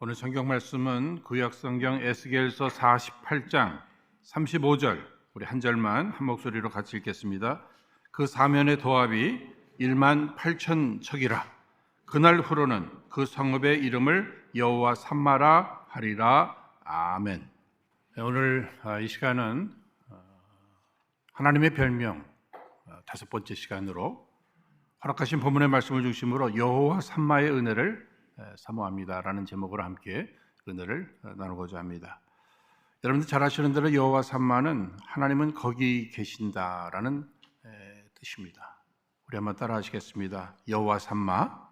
오늘 성경 말씀은 구약 성경 에스겔서 48장 35절, 우리 한 절만 한 목소리로 같이 읽겠습니다. 그 사면의 도합이 1만 8천 척이라. 그날 후로는 그 성읍의 이름을 여호와 삼마라 하리라. 아멘. 오늘 이 시간은 하나님의 별명 다섯 번째 시간으로 허락하신 본문의 말씀을 중심으로 여호와 삼마의 은혜를 사모합니다라는 제목으로 함께 은혜를 나누고자 합니다. 여러분들 잘 아시는 대로 여호와 삼마는 하나님은 거기 계신다라는 뜻입니다. 우리 한번 따라 하시겠습니다. 여호와 삼마.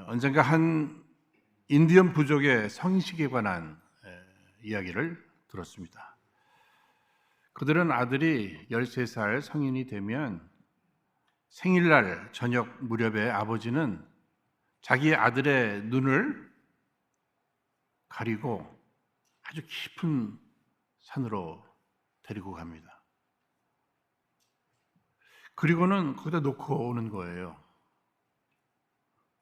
언젠가 한 인디언 부족의 성식에 관한 이야기를 들었습니다. 그들은 아들이 13살 성인이 되면 생일날 저녁 무렵에 아버지는 자기 아들의 눈을 가리고 아주 깊은 산으로 데리고 갑니다. 그리고는 거기다 놓고 오는 거예요.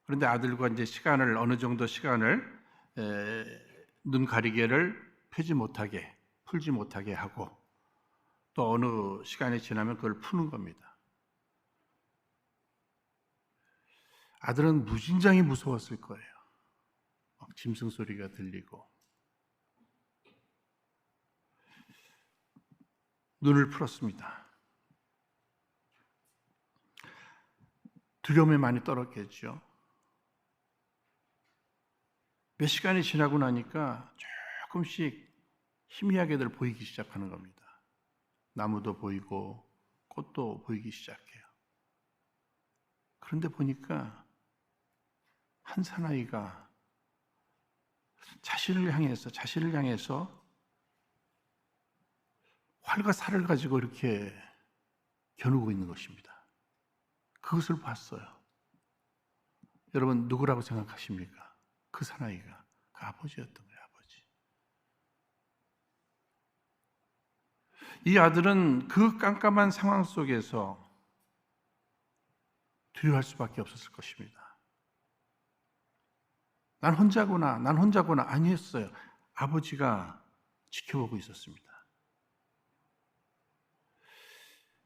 그런데 아들과 이제 어느 정도 시간을 눈 가리개를 풀지 못하게 하고 또 어느 시간이 지나면 그걸 푸는 겁니다. 아들은 무진장이 무서웠을 거예요. 막 짐승 소리가 들리고 눈을 풀었습니다. 두려움에 많이 떨었겠죠. 몇 시간이 지나고 나니까 조금씩 희미하게들 보이기 시작하는 겁니다. 나무도 보이고 꽃도 보이기 시작해요. 그런데 보니까 한 사나이가 자신을 향해서 활과 살을 가지고 이렇게 겨누고 있는 것입니다. 그것을 봤어요. 여러분 누구라고 생각하십니까? 그 사나이가 그 아버지였던 거예요. 아버지. 이 아들은 그 깜깜한 상황 속에서 두려워할 수밖에 없었을 것입니다. 난 혼자구나 아니었어요. 아버지가 지켜보고 있었습니다.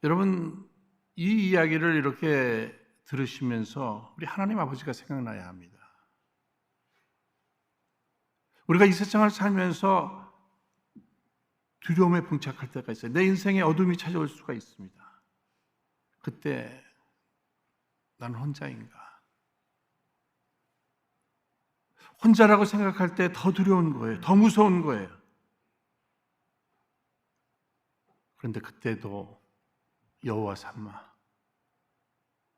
여러분 이 이야기를 이렇게 들으시면서 우리 하나님 아버지가 생각나야 합니다. 우리가 이 세상을 살면서 두려움에 봉착할 때가 있어요. 내 인생에 어둠이 찾아올 수가 있습니다. 그때 난 혼자인가? 혼자라고 생각할 때 더 두려운 거예요. 더 무서운 거예요. 그런데 그때도 여호와 삼마,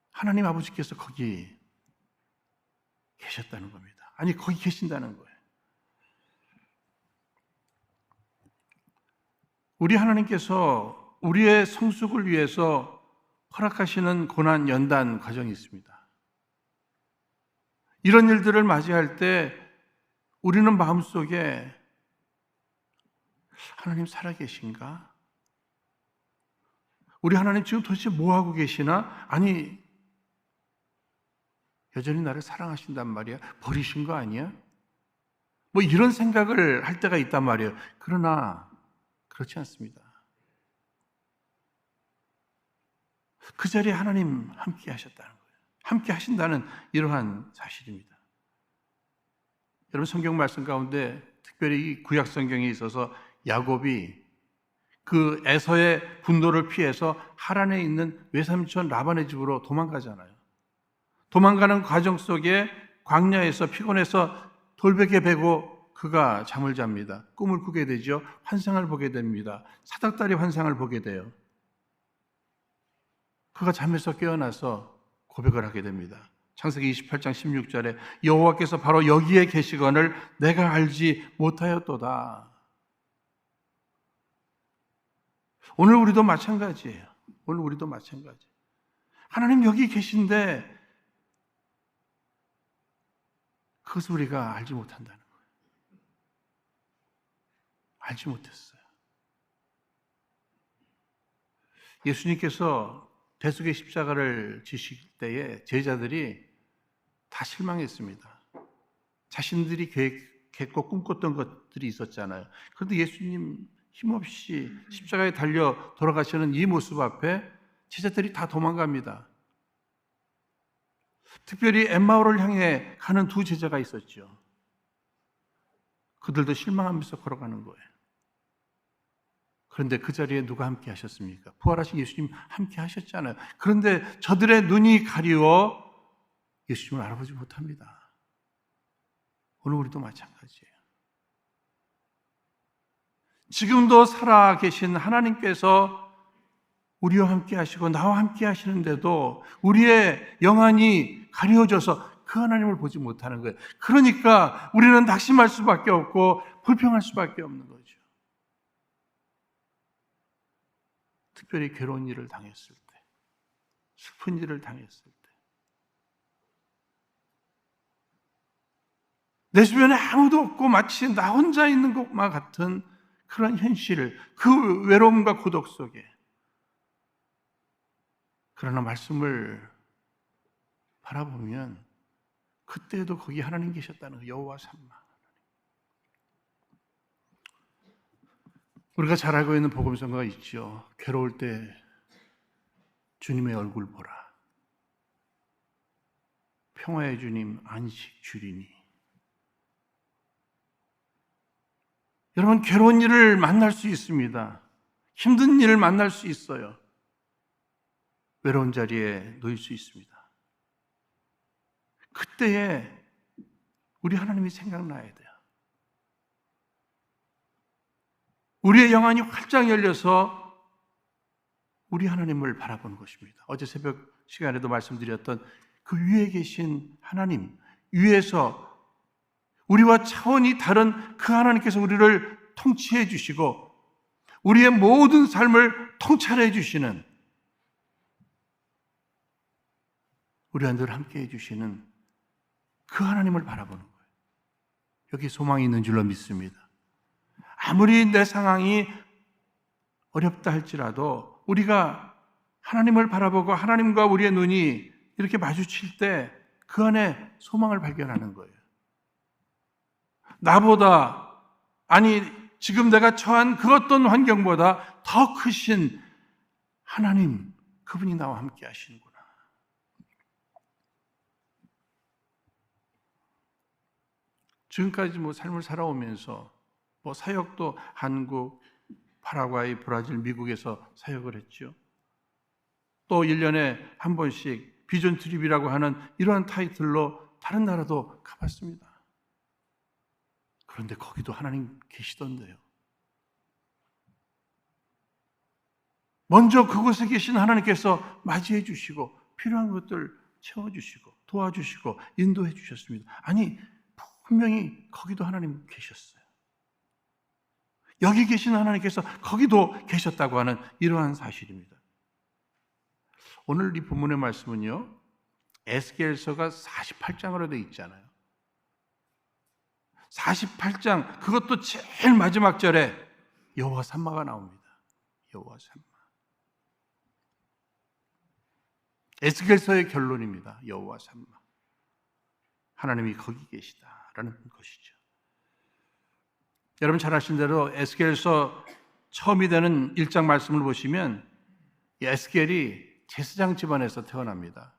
하나님 아버지께서 거기 계셨다는 겁니다. 아니 거기 계신다는 거예요. 우리 하나님께서 우리의 성숙을 위해서 허락하시는 고난 연단 과정이 있습니다. 이런 일들을 맞이할 때 우리는 마음속에 하나님 살아계신가? 우리 하나님 지금 도대체 뭐하고 계시나? 아니 여전히 나를 사랑하신단 말이야? 버리신 거 아니야? 뭐 이런 생각을 할 때가 있단 말이에요. 그러나 그렇지 않습니다. 그 자리에 하나님 함께 하셨다는 거예요. 함께 하신다는 이러한 사실입니다. 여러분 성경 말씀 가운데 특별히 이 구약 성경에 있어서 야곱이 그 에서의 분노를 피해서 하란에 있는 외삼촌 라반의 집으로 도망가잖아요. 도망가는 과정 속에 광야에서 피곤해서 돌베개 베고 그가 잠을 잡니다. 꿈을 꾸게 되죠. 환상을 보게 됩니다. 사닥다리 환상을 보게 돼요. 그가 잠에서 깨어나서 고백을 하게 됩니다. 창세기 28장 16절에 여호와께서 바로 여기에 계시거늘 내가 알지 못하였도다. 오늘 우리도 마찬가지예요. 하나님 여기 계신데 그것을 우리가 알지 못한다는 거예요. 알지 못했어요. 예수님께서 대속의 십자가를 지실 때에 제자들이 다 실망했습니다. 자신들이 계획했고 꿈꿨던 것들이 있었잖아요. 그런데 예수님 힘없이 십자가에 달려 돌아가시는 이 모습 앞에 제자들이 다 도망갑니다. 특별히 엠마오를 향해 가는 두 제자가 있었죠. 그들도 실망하면서 걸어가는 거예요. 그런데 그 자리에 누가 함께 하셨습니까? 부활하신 예수님 함께 하셨잖아요. 그런데 저들의 눈이 가리워 예수님을 알아보지 못합니다. 오늘 우리도 마찬가지예요. 지금도 살아계신 하나님께서 우리와 함께 하시고 나와 함께 하시는데도 우리의 영안이 가려져서 그 하나님을 보지 못하는 거예요. 그러니까 우리는 낙심할 수밖에 없고 불평할 수밖에 없는 거죠. 특별히 괴로운 일을 당했을 때, 슬픈 일을 당했을 때, 내 주변에 아무도 없고 마치 나 혼자 있는 것만 같은 그런 현실, 그 외로움과 고독 속에, 그러나 말씀을 바라보면 그때도 거기 하나님 계셨다는 거, 여호와 삼마. 우리가 잘 알고 있는 복음성가가 있죠. 괴로울 때 주님의 얼굴 보라. 평화의 주님 안식 주리니. 여러분, 괴로운 일을 만날 수 있습니다. 힘든 일을 만날 수 있어요. 외로운 자리에 놓일 수 있습니다. 그때에 우리 하나님이 생각나야 돼요. 우리의 영안이 활짝 열려서 우리 하나님을 바라보는 것입니다. 어제 새벽 시간에도 말씀드렸던 그 위에 계신 하나님, 위에서 우리와 차원이 다른 그 하나님께서 우리를 통치해 주시고 우리의 모든 삶을 통찰해 주시는, 우리와 늘 함께해 주시는 그 하나님을 바라보는 거예요. 여기 소망이 있는 줄로 믿습니다. 아무리 내 상황이 어렵다 할지라도 우리가 하나님을 바라보고 하나님과 우리의 눈이 이렇게 마주칠 때 그 안에 소망을 발견하는 거예요. 나보다, 아니 지금 내가 처한 그 어떤 환경보다 더 크신 하나님, 그분이 나와 함께 하시는구나. 지금까지 삶을 살아오면서 사역도 한국, 파라과이, 브라질, 미국에서 사역을 했죠. 또 1년에 한 번씩 비전 트립이라고 하는 이러한 타이틀로 다른 나라도 가봤습니다. 그런데 거기도 하나님 계시던데요. 먼저 그곳에 계신 하나님께서 맞이해 주시고 필요한 것들 채워주시고 도와주시고 인도해 주셨습니다. 아니, 분명히 거기도 하나님 계셨어요. 여기 계신 하나님께서 거기도 계셨다고 하는 이러한 사실입니다. 오늘 이 본문의 말씀은요, 에스겔서가 48장으로 되어 있잖아요. 48장, 그것도 제일 마지막 절에 여호와 삼마가 나옵니다. 여호와 삼마. 에스겔서의 결론입니다. 여호와 삼마. 하나님이 거기 계시다라는 것이죠. 여러분 잘 아시는 대로 에스겔서 처음이 되는 1장 말씀을 보시면 에스겔이 제사장 집안에서 태어납니다.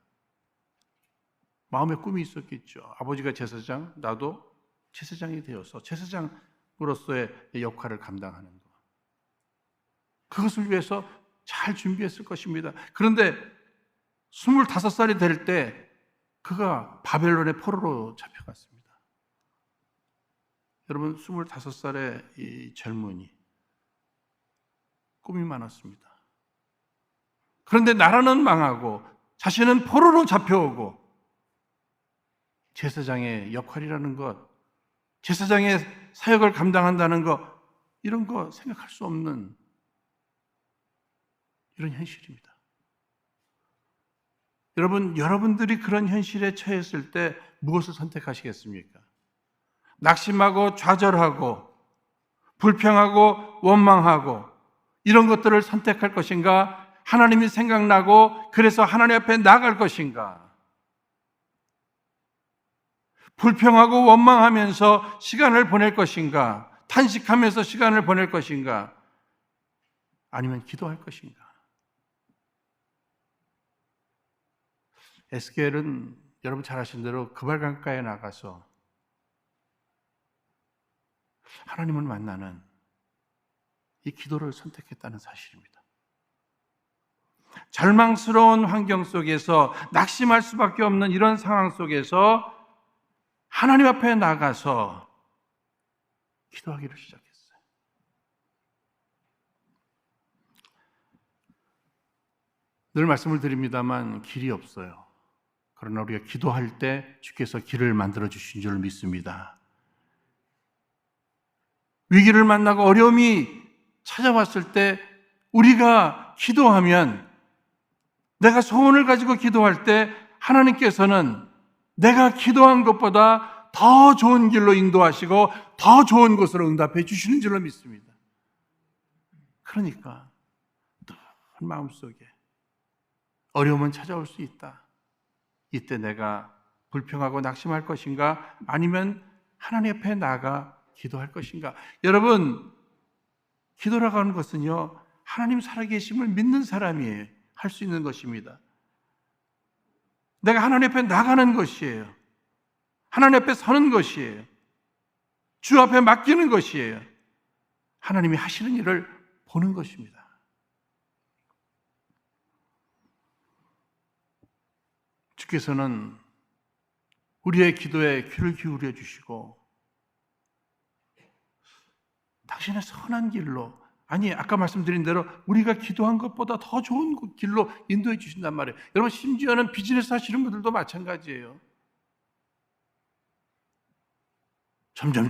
마음에 꿈이 있었겠죠. 아버지가 제사장, 나도 제사장이 되어서 제사장으로서의 역할을 감당하는 것. 그것을 위해서 잘 준비했을 것입니다. 그런데 25살이 될 때 그가 바벨론의 포로로 잡혀갔습니다. 여러분, 25살의 이 젊은이, 꿈이 많았습니다. 그런데 나라는 망하고 자신은 포로로 잡혀오고 제사장의 역할이라는 것, 제사장의 사역을 감당한다는 것, 이런 거 생각할 수 없는 이런 현실입니다. 여러분, 여러분들이 그런 현실에 처했을 때 무엇을 선택하시겠습니까? 낙심하고 좌절하고 불평하고 원망하고 이런 것들을 선택할 것인가? 하나님이 생각나고 그래서 하나님 앞에 나아갈 것인가? 불평하고 원망하면서 시간을 보낼 것인가? 탄식하면서 시간을 보낼 것인가? 아니면 기도할 것인가? 에스겔은 여러분 잘 아시는 대로 그발강가에 나가서 하나님을 만나는 이 기도를 선택했다는 사실입니다. 절망스러운 환경 속에서 낙심할 수밖에 없는 이런 상황 속에서 하나님 앞에 나가서 기도하기를 시작했어요. 늘 말씀을 드립니다만 길이 없어요. 그러나 우리가 기도할 때 주께서 길을 만들어 주신 줄 믿습니다. 위기를 만나고 어려움이 찾아왔을 때 우리가 기도하면, 내가 소원을 가지고 기도할 때 하나님께서는 내가 기도한 것보다 더 좋은 길로 인도하시고 더 좋은 곳으로 응답해 주시는 줄로 믿습니다. 그러니까 늘 마음속에 어려움은 찾아올 수 있다. 이때 내가 불평하고 낙심할 것인가? 아니면 하나님 앞에 나가 기도할 것인가? 여러분, 기도라고 하는 것은요, 하나님 살아계심을 믿는 사람이 할 수 있는 것입니다. 내가 하나님 앞에 나가는 것이에요. 하나님 앞에 서는 것이에요. 주 앞에 맡기는 것이에요. 하나님이 하시는 일을 보는 것입니다. 주께서는 우리의 기도에 귀를 기울여 주시고 당신의 선한 길로, 아니 아까 말씀드린 대로 우리가 기도한 것보다 더 좋은 길로 인도해 주신단 말이에요. 여러분, 심지어는 비즈니스 하시는 분들도 마찬가지예요. 점점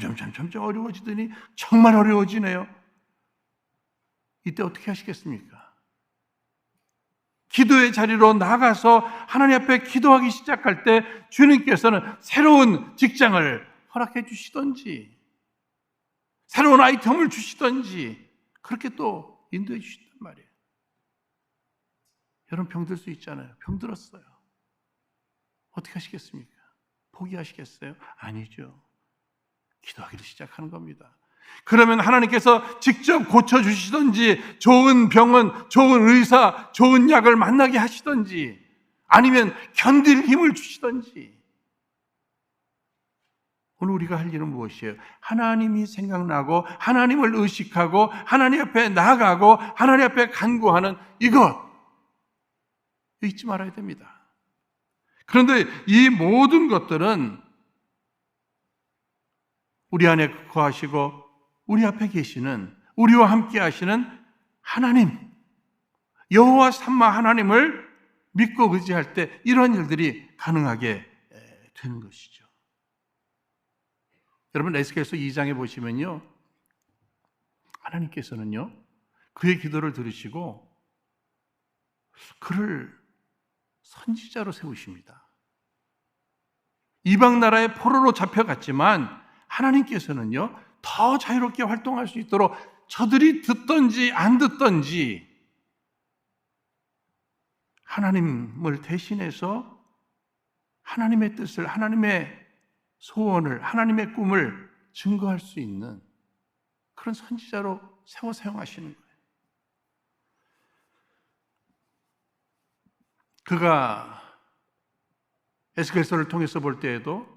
어려워지더니 정말 어려워지네요. 이때 어떻게 하시겠습니까? 기도의 자리로 나가서 하나님 앞에 기도하기 시작할 때 주님께서는 새로운 직장을 허락해 주시던지 새로운 아이템을 주시던지 그렇게 또 인도해 주신단 말이에요. 여러분, 병들 수 있잖아요. 병들었어요. 어떻게 하시겠습니까? 포기하시겠어요? 아니죠. 기도하기를 시작하는 겁니다. 그러면 하나님께서 직접 고쳐주시든지 좋은 병원, 좋은 의사, 좋은 약을 만나게 하시든지 아니면 견딜 힘을 주시든지. 오늘 우리가 할 일은 무엇이에요? 하나님이 생각나고 하나님을 의식하고 하나님 앞에 나아가고 하나님 앞에 간구하는 이것 잊지 말아야 됩니다. 그런데 이 모든 것들은 우리 안에 거하시고 우리 앞에 계시는, 우리와 함께 하시는 하나님, 여호와 삼마 하나님을 믿고 의지할 때 이런 일들이 가능하게 되는 것이죠. 여러분, 에스겔서 2장에 보시면요, 하나님께서는요 그의 기도를 들으시고 그를 선지자로 세우십니다. 이방 나라의 포로로 잡혀갔지만 하나님께서는요 더 자유롭게 활동할 수 있도록 저들이 듣든지 안 듣든지 하나님을 대신해서 하나님의 뜻을, 하나님의 소원을, 하나님의 꿈을 증거할 수 있는 그런 선지자로 세워 사용하시는 거예요. 그가 에스겔서를 통해서 볼 때에도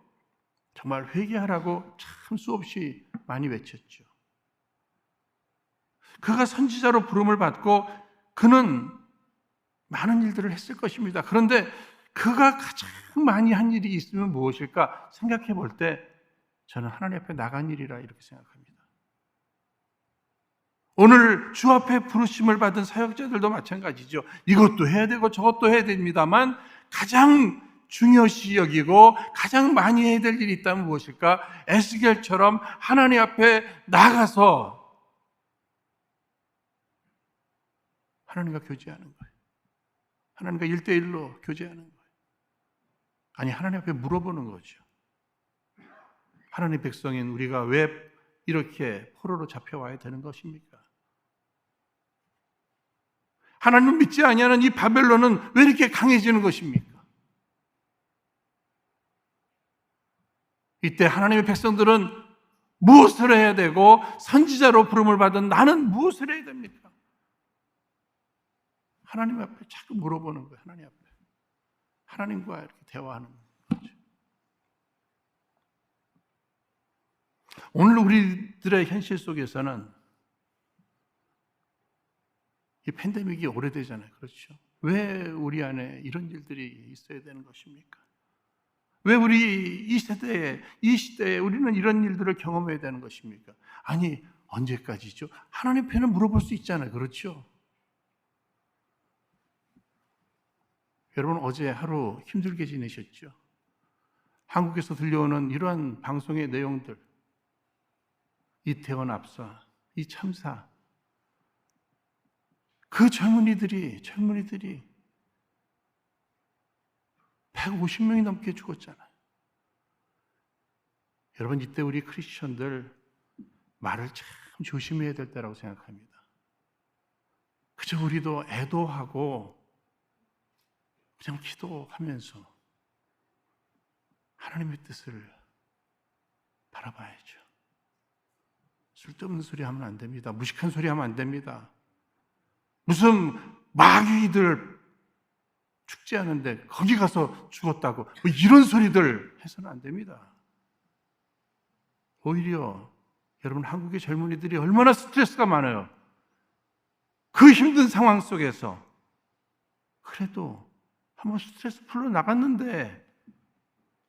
정말 회개하라고 참 수없이 많이 외쳤죠. 그가 선지자로 부름을 받고 그는 많은 일들을 했을 것입니다. 그런데 그가 가장 많이 한 일이 있으면 무엇일까 생각해 볼 때 저는 하나님 앞에 나간 일이라 이렇게 생각합니다. 오늘 주 앞에 부르심을 받은 사역자들도 마찬가지죠. 이것도 해야 되고 저것도 해야 됩니다만 가장 중요시 여기고 가장 많이 해야 될 일이 있다면 무엇일까? 에스겔처럼 하나님 앞에 나가서 하나님과 교제하는 거예요. 하나님과 1대1로 교제하는 거예요. 아니, 하나님 앞에 물어보는 거죠. 하나님 백성인 우리가 왜 이렇게 포로로 잡혀와야 되는 것입니까? 하나님을 믿지 아니하는 이 바벨론은 왜 이렇게 강해지는 것입니까? 이때 하나님의 백성들은 무엇을 해야 되고 선지자로 부름을 받은 나는 무엇을 해야 됩니까? 하나님 앞에 자꾸 물어보는 거예요. 하나님 앞에. 하나님과 이렇게 대화하는 거죠. 오늘 우리들의 현실 속에서는 이 팬데믹이 오래되잖아요. 그렇죠? 왜 우리 안에 이런 일들이 있어야 되는 것입니까? 왜 우리 이 시대에 우리는 이런 일들을 경험해야 되는 것입니까? 아니, 언제까지죠? 하나님 편을 물어볼 수 있잖아요. 그렇죠? 여러분, 어제 하루 힘들게 지내셨죠? 한국에서 들려오는 이러한 방송의 내용들, 이태원 압사, 이 참사, 그 젊은이들이 150명이 넘게 죽었잖아요. 여러분, 이때 우리 크리스천들 말을 참 조심해야 될 때라고 생각합니다. 그저 우리도 애도하고 그냥 기도하면서 하나님의 뜻을 바라봐야죠. 쓸데없는 소리 하면 안 됩니다. 무식한 소리 하면 안 됩니다. 무슨 마귀들 축제하는데 거기 가서 죽었다고 뭐 이런 소리들 해서는 안 됩니다. 오히려 여러분, 한국의 젊은이들이 얼마나 스트레스가 많아요. 그 힘든 상황 속에서 그래도 한번 스트레스 풀러 나갔는데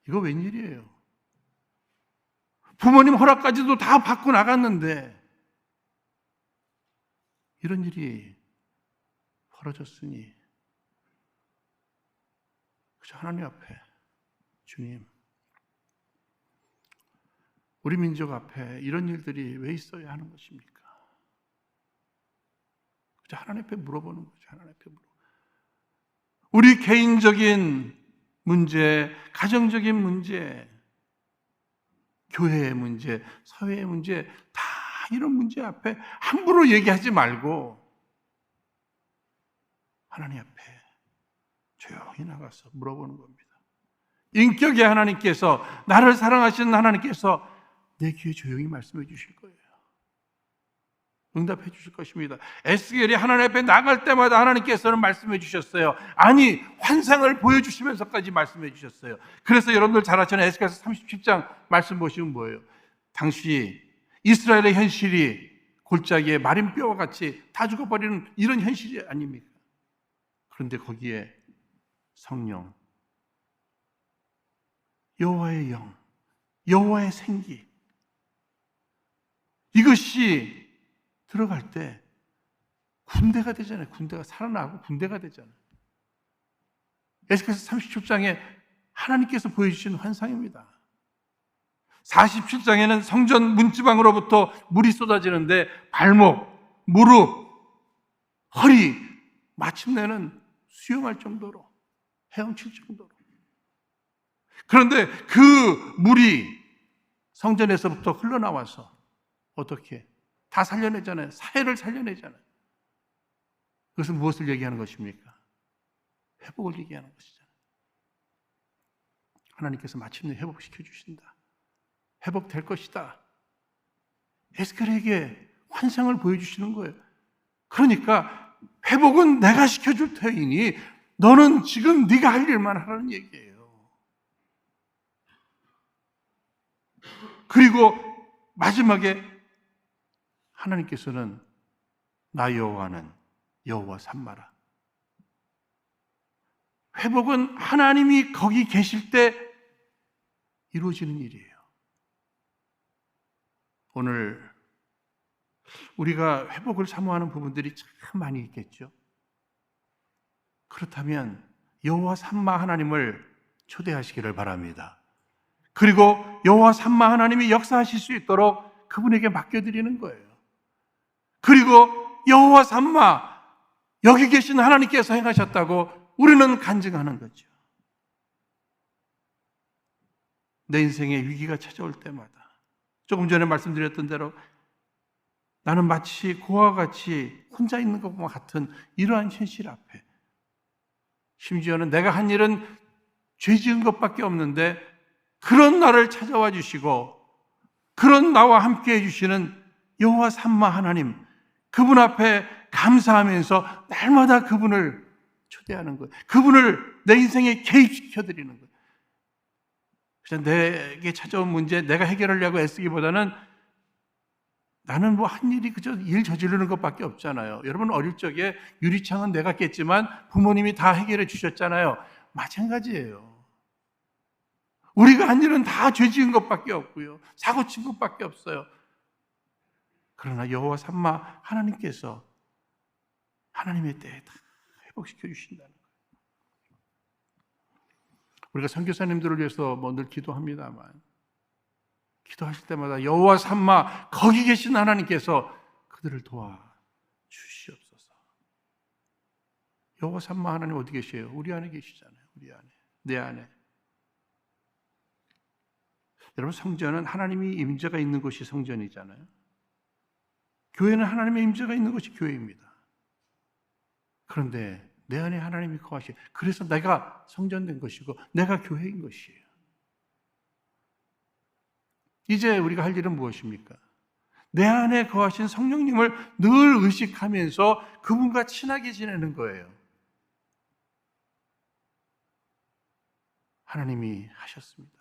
이거 웬일이에요? 부모님 허락까지도 다 받고 나갔는데 이런 일이 벌어졌으니 그저 하나님 앞에, 주님, 우리 민족 앞에 이런 일들이 왜 있어야 하는 것입니까? 그저 하나님 앞에 물어보는 거죠. 하나님 앞에 우리 개인적인 문제, 가정적인 문제, 교회의 문제, 사회의 문제, 다 이런 문제 앞에 함부로 얘기하지 말고 하나님 앞에 조용히 나가서 물어보는 겁니다. 인격의 하나님께서, 나를 사랑하시는 하나님께서 내 귀에 조용히 말씀해 주실 거예요. 응답해 주실 것입니다. 에스겔이 하나님 앞에 나갈 때마다 하나님께서는 말씀해 주셨어요. 아니, 환상을 보여주시면서까지 말씀해 주셨어요. 그래서 여러분들 잘 아시는 에스겔서 37장 말씀 보시면 뭐예요? 당시 이스라엘의 현실이 골짜기에 마른 뼈와 같이 다 죽어버리는 이런 현실이 아닙니까? 그런데 거기에 성령, 여호와의 영, 여호와의 생기, 이것이 들어갈 때 군대가 되잖아요. 군대가 살아나고 군대가 되잖아요. 에스겔서 37장에 하나님께서 보여주신 환상입니다. 47장에는 성전 문지방으로부터 물이 쏟아지는데 발목, 무릎, 허리, 마침내는 수영할 정도로, 헤엄칠 정도로. 그런데 그 물이 성전에서부터 흘러나와서 어떻게? 다 살려내잖아요. 사회를 살려내잖아요. 그것은 무엇을 얘기하는 것입니까? 회복을 얘기하는 것이잖아요. 하나님께서 마침내 회복시켜 주신다. 회복될 것이다. 에스겔에게 환상을 보여주시는 거예요. 그러니까 회복은 내가 시켜줄 터이니 너는 지금 네가 할 일만 하라는 얘기예요. 그리고 마지막에 하나님께서는 나 여호와는 여호와 삼마라. 회복은 하나님이 거기 계실 때 이루어지는 일이에요. 오늘 우리가 회복을 사모하는 부분들이 참 많이 있겠죠. 그렇다면 여호와 삼마 하나님을 초대하시기를 바랍니다. 그리고 여호와 삼마 하나님이 역사하실 수 있도록 그분에게 맡겨드리는 거예요. 그리고 여호와 삼마, 여기 계신 하나님께서 행하셨다고 우리는 간증하는 거죠. 내 인생에 위기가 찾아올 때마다 조금 전에 말씀드렸던 대로 나는 마치 고아와 같이 혼자 있는 것과 같은 이러한 현실 앞에, 심지어는 내가 한 일은 죄 지은 것밖에 없는데 그런 나를 찾아와 주시고 그런 나와 함께 해주시는 여호와 삼마 하나님, 그분 앞에 감사하면서 날마다 그분을 초대하는 거예요. 그분을 내 인생에 개입시켜드리는 거예요. 그래서 내게 찾아온 문제 내가 해결하려고 애쓰기보다는 나는 뭐 한 일이 그저 일 저지르는 것밖에 없잖아요. 여러분 어릴 적에 유리창은 내가 깼지만 부모님이 다 해결해 주셨잖아요. 마찬가지예요. 우리가 한 일은 다 죄 지은 것밖에 없고요. 사고 친 것밖에 없어요. 그러나 여호와 삼마 하나님께서 하나님의 때에 다 회복시켜 주신다는 거예요. 우리가 선교사님들을 위해서 뭐 늘 기도합니다만 기도하실 때마다 여호와 삼마 거기 계신 하나님께서 그들을 도와 주시옵소서. 여호와 삼마 하나님 어디 계세요? 우리 안에 계시잖아요. 우리 안에, 내 안에. 여러분 성전은 하나님이 임재가 있는 곳이 성전이잖아요. 교회는 하나님의 임재가 있는 곳이 교회입니다. 그런데 내 안에 하나님이 거하시. 그래서 내가 성전된 것이고 내가 교회인 것이에요. 이제 우리가 할 일은 무엇입니까? 내 안에 거하신 성령님을 늘 의식하면서 그분과 친하게 지내는 거예요. 하나님이 하셨습니다.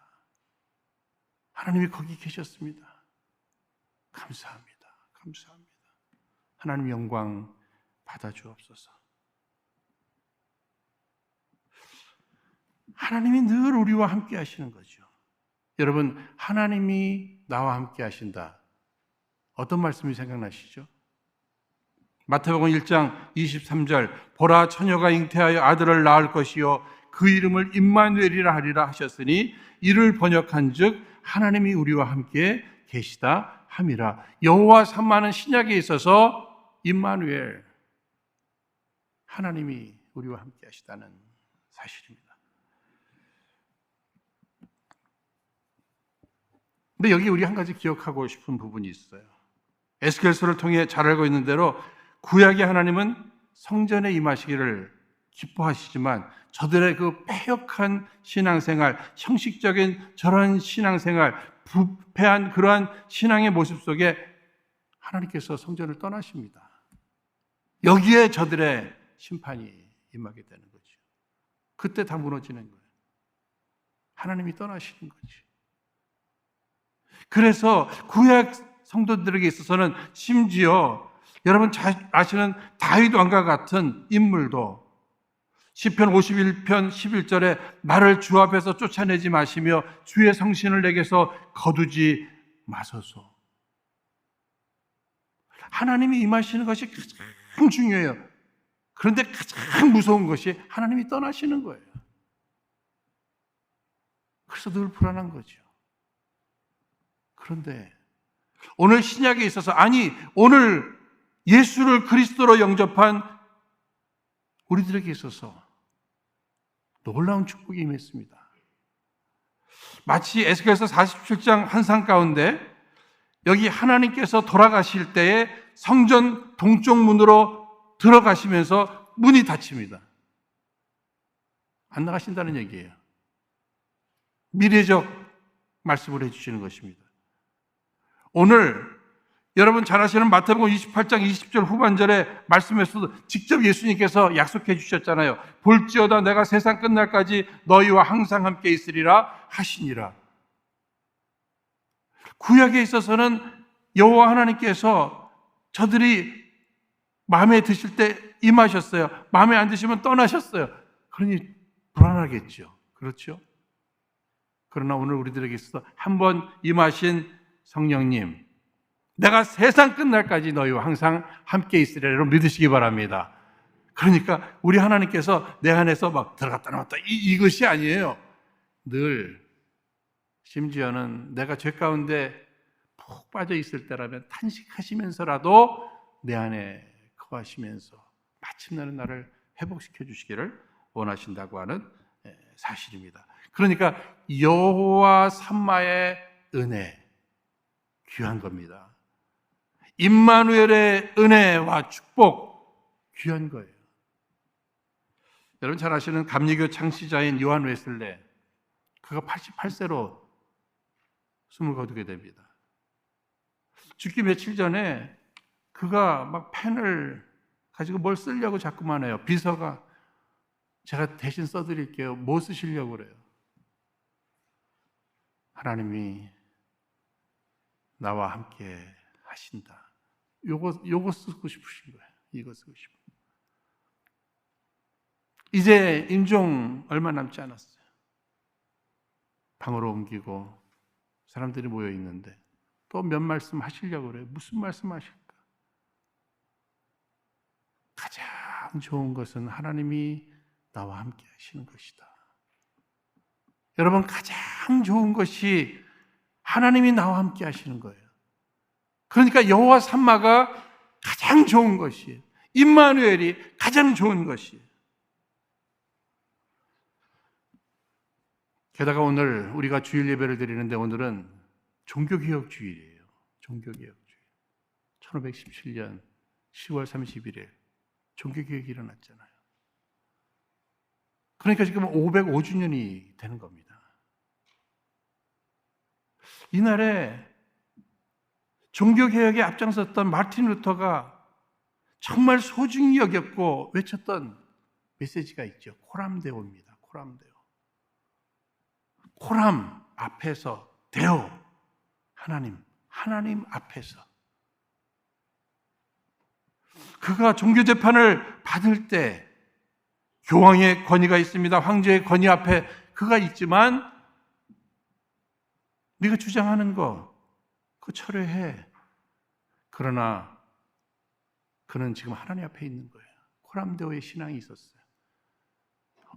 하나님이 거기 계셨습니다. 감사합니다. 감사합니다. 하나님 영광 받아주옵소서. 하나님이 늘 우리와 함께 하시는 거죠. 여러분, 하나님이 나와 함께 하신다. 어떤 말씀이 생각나시죠? 마태복음 1장 23절 보라 처녀가 잉태하여 아들을 낳을 것이요 그 이름을 임마누엘이라 하리라 하셨으니 이를 번역한즉 하나님이 우리와 함께 계시다 함이라. 여호와 삼마는 신약에 있어서 임마누엘, 하나님이 우리와 함께 하시다는 사실입니다. 근데 여기 우리 한 가지 기억하고 싶은 부분이 있어요. 에스겔서를 통해 잘 알고 있는 대로 구약의 하나님은 성전에 임하시기를 기뻐하시지만 저들의 그 패역한 신앙생활, 형식적인 저런 신앙생활, 부패한 그러한 신앙의 모습 속에 하나님께서 성전을 떠나십니다. 여기에 저들의 심판이 임하게 되는 거죠. 그때 다 무너지는 거예요. 하나님이 떠나시는 거죠. 그래서 구약 성도들에게 있어서는 심지어 여러분 잘 아시는 다윗 왕과 같은 인물도 시편 51편 11절에 나를 주 앞에서 쫓아내지 마시며 주의 성신을 내게서 거두지 마소서. 하나님이 임하시는 것이 가장 중요해요. 그런데 가장 무서운 것이 하나님이 떠나시는 거예요. 그래서 늘 불안한 거죠. 그런데 오늘 신약에 있어서 오늘 예수를 그리스도로 영접한 우리들에게 있어서 놀라운 축복이 임했습니다. 마치 에스겔서 47장 환상 가운데 여기 하나님께서 돌아가실 때에 성전 동쪽 문으로 들어가시면서 문이 닫힙니다. 안 나가신다는 얘기예요. 미래적 말씀을 해주시는 것입니다. 오늘 여러분 잘 아시는 마태복음 28장 20절 후반절의 말씀에서도 직접 예수님께서 약속해 주셨잖아요. 볼지어다 내가 세상 끝날까지 너희와 항상 함께 있으리라 하시니라. 구약에 있어서는 여호와 하나님께서 저들이 마음에 드실 때 임하셨어요. 마음에 안 드시면 떠나셨어요. 그러니 불안하겠죠. 그렇죠? 그러나 오늘 우리들에게 있어서 한번 임하신 성령님, 내가 세상 끝날까지 너희와 항상 함께 있으리라고 믿으시기 바랍니다. 그러니까 우리 하나님께서 내 안에서 막 들어갔다 나왔다 이것이 아니에요. 늘 심지어는 내가 죄 가운데 푹 빠져 있을 때라면 탄식하시면서라도 내 안에 거하시면서 마침내는 나를 회복시켜 주시기를 원하신다고 하는 사실입니다. 그러니까 여호와 삼마의 은혜 귀한 겁니다. 임마누엘의 은혜와 축복 귀한 거예요. 여러분 잘 아시는 감리교 창시자인 요한 웨슬레, 그가 88세로 숨을 거두게 됩니다. 죽기 며칠 전에 그가 막 펜을 가지고 뭘 쓰려고 자꾸만 해요. 비서가 제가 대신 써드릴게요. 뭐 쓰시려고 그래요? 하나님이 나와 함께 하신다. 요거 쓰고 싶으신 거예요. 이거 쓰고 싶어요. 이제 임종 얼마 남지 않았어요. 방으로 옮기고 사람들이 모여 있는데 또 몇 말씀 하시려고 그래요. 무슨 말씀 하실까? 가장 좋은 것은 하나님이 나와 함께 하시는 것이다. 여러분, 가장 좋은 것이 하나님이 나와 함께 하시는 거예요. 그러니까 여호와 삼마가 가장 좋은 것이에요. 임마누엘이 가장 좋은 것이에요. 게다가 오늘 우리가 주일 예배를 드리는데 오늘은 종교개혁 주일이에요. 종교개혁 주일. 1517년 10월 31일 종교개혁이 일어났잖아요. 그러니까 지금 505주년이 되는 겁니다. 이날에 종교개혁에 앞장섰던 마틴 루터가 정말 소중히 여겼고 외쳤던 메시지가 있죠. 코람데오입니다. 코람데오. 코람 앞에서 데오, 하나님 앞에서. 그가 종교재판을 받을 때 교황의 권위가 있습니다. 황제의 권위 앞에 그가 있지만 네가 주장하는 거 그거 철회해. 그러나 그는 지금 하나님 앞에 있는 거예요. 코람데오의 신앙이 있었어요.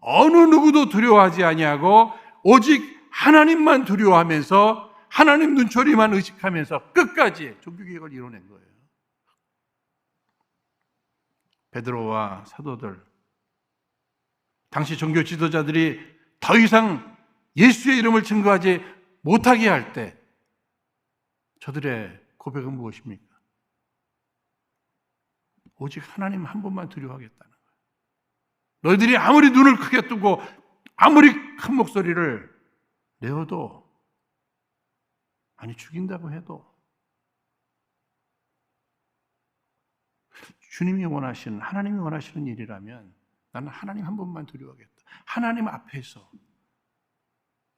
어느 누구도 두려워하지 아니하고 오직 하나님만 두려워하면서 하나님 눈초리만 의식하면서 끝까지 종교개혁을 이뤄낸 거예요. 베드로와 사도들, 당시 종교 지도자들이 더 이상 예수의 이름을 증거하지 못하게 할 때 저들의 고백은 무엇입니까? 오직 하나님 한 분만 두려워하겠다는 거예요. 너희들이 아무리 눈을 크게 뜨고 아무리 큰 목소리를 내어도, 아니 죽인다고 해도 주님이 원하시는, 하나님이 원하시는 일이라면 나는 하나님 한 분만 두려워하겠다. 하나님 앞에서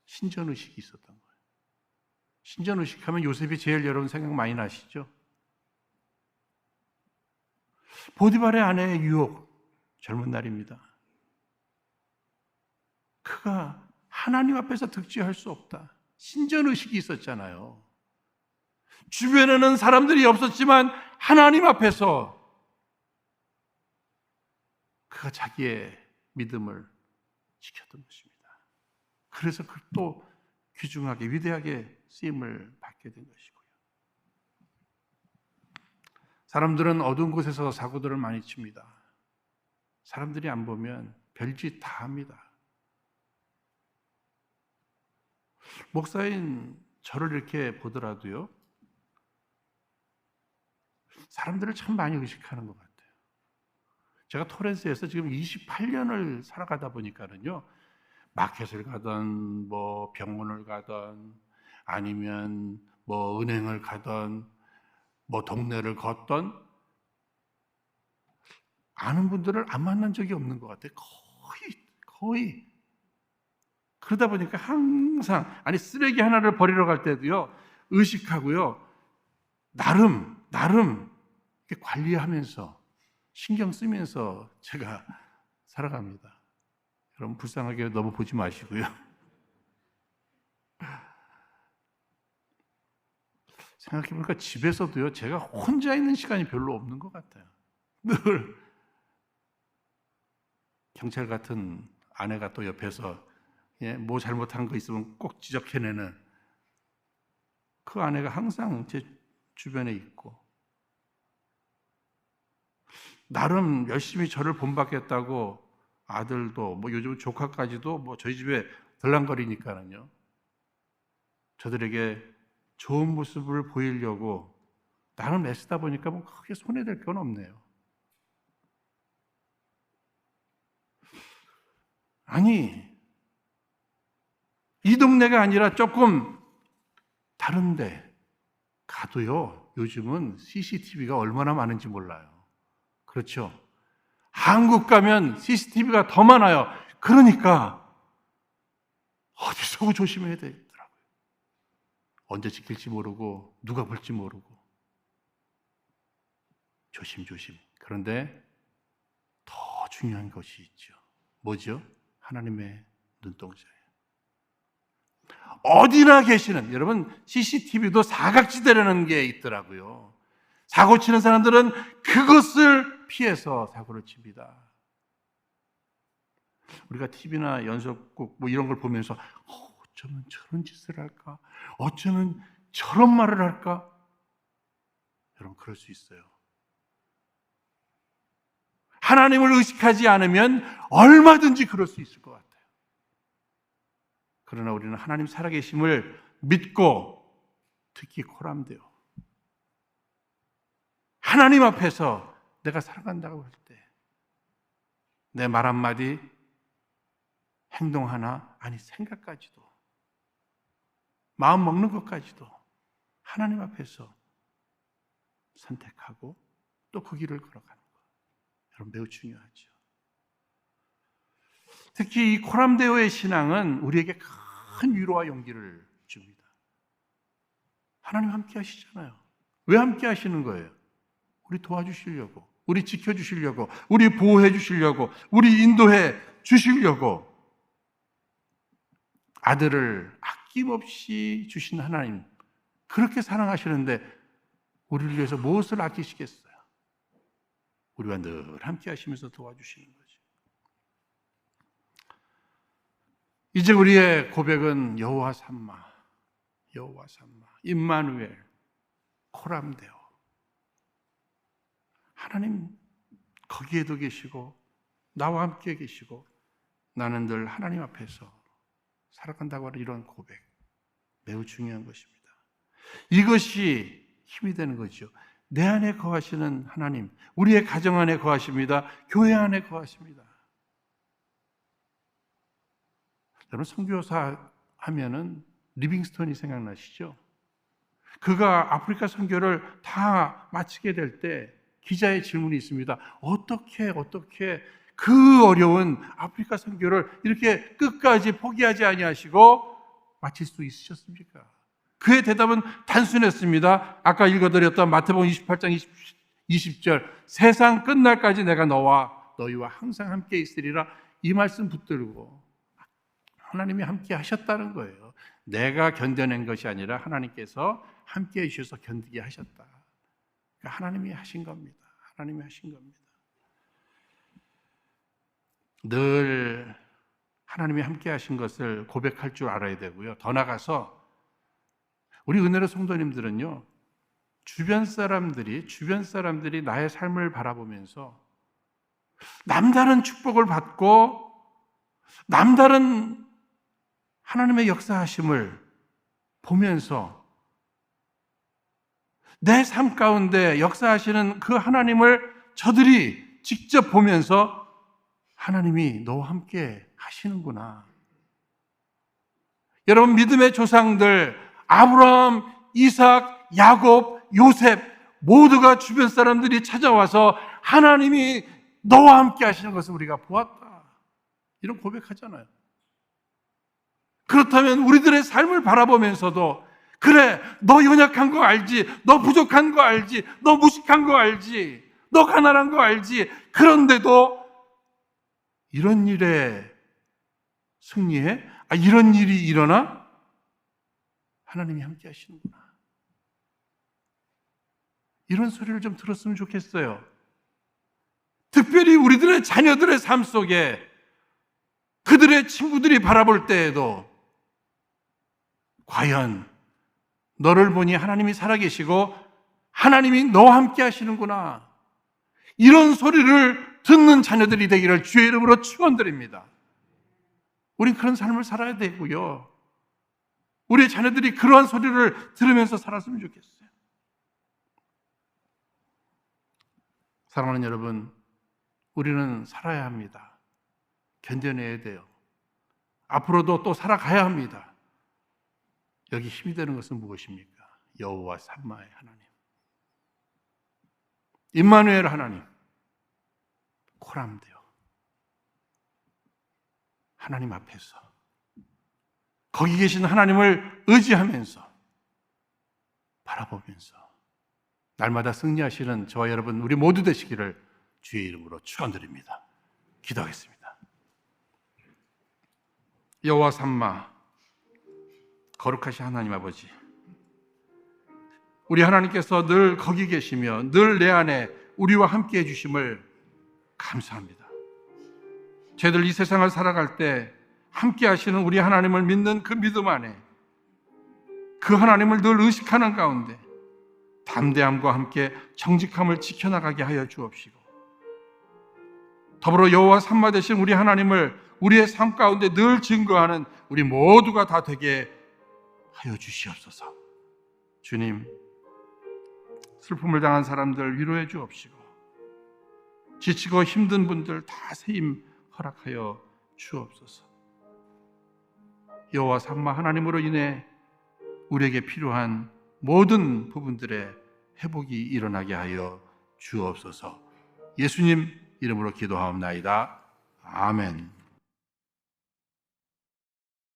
신전의식이 있었던 거예요. 신전의식하면 요셉이 제일 여러분 생각 많이 나시죠? 보디발의 아내의 유혹, 젊은 날입니다. 그가 하나님 앞에서 득지할 수 없다. 신전의식이 있었잖아요. 주변에는 사람들이 없었지만 하나님 앞에서 그가 자기의 믿음을 지켰던 것입니다. 그래서 그 또 귀중하게 위대하게 쓰임을 받게 된 것이고요. 사람들은 어두운 곳에서 사고들을 많이 칩니다. 사람들이 안 보면 별짓 다 합니다. 목사인 저를 이렇게 보더라도요, 사람들을 참 많이 의식하는 것 같아요. 제가 토렌스에서 지금 28년을 살아가다 보니까는요, 마켓을 가던, 뭐 병원을 가던, 아니면 뭐 은행을 가던, 뭐 동네를 걷던, 아는 분들을 안 만난 적이 없는 것 같아요. 거의. 그러다 보니까 항상, 아니 쓰레기 하나를 버리러 갈 때도요, 의식하고요, 나름 이렇게 관리하면서 신경 쓰면서 제가 살아갑니다. 여러분 불쌍하게 너무 보지 마시고요. 생각해보니까 집에서도요, 제가 혼자 있는 시간이 별로 없는 것 같아요. 늘 경찰 같은 아내가 또 옆에서 뭐 잘못한 거 있으면 꼭 지적해내는 그 아내가 항상 제 주변에 있고, 나름 열심히 저를 본받겠다고 아들도 뭐 요즘 조카까지도 뭐 저희 집에 들랑거리니까는요, 저들에게 좋은 모습을 보이려고 나름 애쓰다 보니까 뭐 크게 손해될 건 없네요. 아니, 이 동네가 아니라 조금 다른데 가도요, 요즘은 CCTV가 얼마나 많은지 몰라요. 그렇죠? 한국 가면 CCTV가 더 많아요. 그러니까 어디서 조심해야 되더라고요. 언제 찍힐지 모르고 누가 볼지 모르고 조심조심. 그런데 더 중요한 것이 있죠. 뭐죠? 하나님의 눈동자예요. 어디나 계시는, 여러분 CCTV도 사각지대라는 게 있더라고요. 사고 치는 사람들은 그것을 피해서 사고를 칩니다. 우리가 TV나 연속극 뭐 이런 걸 보면서 어쩌면 저런 짓을 할까? 어쩌면 저런 말을 할까? 여러분 그럴 수 있어요. 하나님을 의식하지 않으면 얼마든지 그럴 수 있을 것 같아요. 그러나 우리는 하나님 살아계심을 믿고 특히 코람데오, 하나님 앞에서 내가 살아간다고 할 때 내 말 한마디, 행동 하나, 아니 생각까지도, 마음 먹는 것까지도 하나님 앞에서 선택하고 또 그 길을 걸어가는 것, 여러분 매우 중요하죠. 특히 이 코람데오의 신앙은 우리에게 큰 위로와 용기를 줍니다. 하나님 함께 하시잖아요. 왜 함께 하시는 거예요? 우리 도와주시려고, 우리 지켜주시려고, 우리 보호해 주시려고, 우리 인도해 주시려고. 아들을 아낌없이 주신 하나님, 그렇게 사랑하시는데 우리를 위해서 무엇을 아끼시겠어요? 우리와 늘 함께 하시면서 도와주시는 거죠. 이제 우리의 고백은 여호와 삼마, 여호와 삼마, 임마누엘, 코람데오. 하나님 거기에도 계시고 나와 함께 계시고 나는 늘 하나님 앞에서 살아간다고 하는 이런 고백, 매우 중요한 것입니다. 이것이 힘이 되는 거죠. 내 안에 거하시는 하나님, 우리의 가정 안에 거하십니다. 교회 안에 거하십니다. 여러분 선교사 하면은 리빙스턴이 생각나시죠? 그가 아프리카 선교를 다 마치게 될 때 기자의 질문이 있습니다. 어떻게 그 어려운 아프리카 선교를 이렇게 끝까지 포기하지 아니하시고 마칠 수 있으셨습니까? 그의 대답은 단순했습니다. 아까 읽어드렸던 마태복음 28장 20절, 세상 끝날까지 내가 너희와 항상 함께 있으리라, 이 말씀 붙들고 하나님이 함께 하셨다는 거예요. 내가 견뎌낸 것이 아니라 하나님께서 함께 해주셔서 견디게 하셨다. 그러니까 하나님이 하신 겁니다. 하나님이 하신 겁니다. 늘 하나님이 함께 하신 것을 고백할 줄 알아야 되고요. 더 나아가서 우리 은혜로 성도님들은요, 주변 사람들이 나의 삶을 바라보면서 남다른 축복을 받고 남다른 하나님의 역사하심을 보면서 내 삶 가운데 역사하시는 그 하나님을 저들이 직접 보면서 하나님이 너와 함께 하시는구나. 여러분 믿음의 조상들 아브라함, 이삭, 야곱, 요셉 모두가 주변 사람들이 찾아와서 하나님이 너와 함께 하시는 것을 우리가 보았다, 이런 고백하잖아요. 그렇다면 우리들의 삶을 바라보면서도 그래, 너 연약한 거 알지, 너 부족한 거 알지, 너 무식한 거 알지, 너 가난한 거 알지, 그런데도 이런 일에 승리해? 이런 일이 일어나? 하나님이 함께 하시는구나. 이런 소리를 좀 들었으면 좋겠어요. 특별히 우리들의 자녀들의 삶 속에 그들의 친구들이 바라볼 때에도 과연 너를 보니 하나님이 살아계시고 하나님이 너와 함께 하시는구나, 이런 소리를 듣는 자녀들이 되기를 주의 이름으로 축원드립니다. 우린 그런 삶을 살아야 되고요, 우리의 자녀들이 그러한 소리를 들으면서 살았으면 좋겠어요. 사랑하는 여러분, 우리는 살아야 합니다. 견뎌내야 돼요. 앞으로도 또 살아가야 합니다. 여기 힘이 되는 것은 무엇입니까? 여호와 삼마의 하나님, 임마누엘 하나님, 코람데오 하나님 앞에서 거기 계신 하나님을 의지하면서 바라보면서 날마다 승리하시는 저와 여러분 우리 모두 되시기를 주의 이름으로 축원드립니다. 기도하겠습니다. 여호와 삼마, 거룩하신 하나님 아버지, 우리 하나님께서 늘 거기 계시며 늘 내 안에 우리와 함께 해주심을 감사합니다. 저희들 이 세상을 살아갈 때 함께 하시는 우리 하나님을 믿는 그 믿음 안에 그 하나님을 늘 의식하는 가운데 담대함과 함께 정직함을 지켜나가게 하여 주옵시고, 더불어 여호와 삼마 되신 우리 하나님을 우리의 삶 가운데 늘 증거하는 우리 모두가 다 되게 하여 주시옵소서. 주님, 슬픔을 당한 사람들 위로해 주옵시고, 지치고 힘든 분들 다 새 힘 허락하여 주옵소서. 여호와 삼마 하나님으로 인해 우리에게 필요한 모든 부분들의 회복이 일어나게 하여 주옵소서. 예수님 이름으로 기도하옵나이다. 아멘.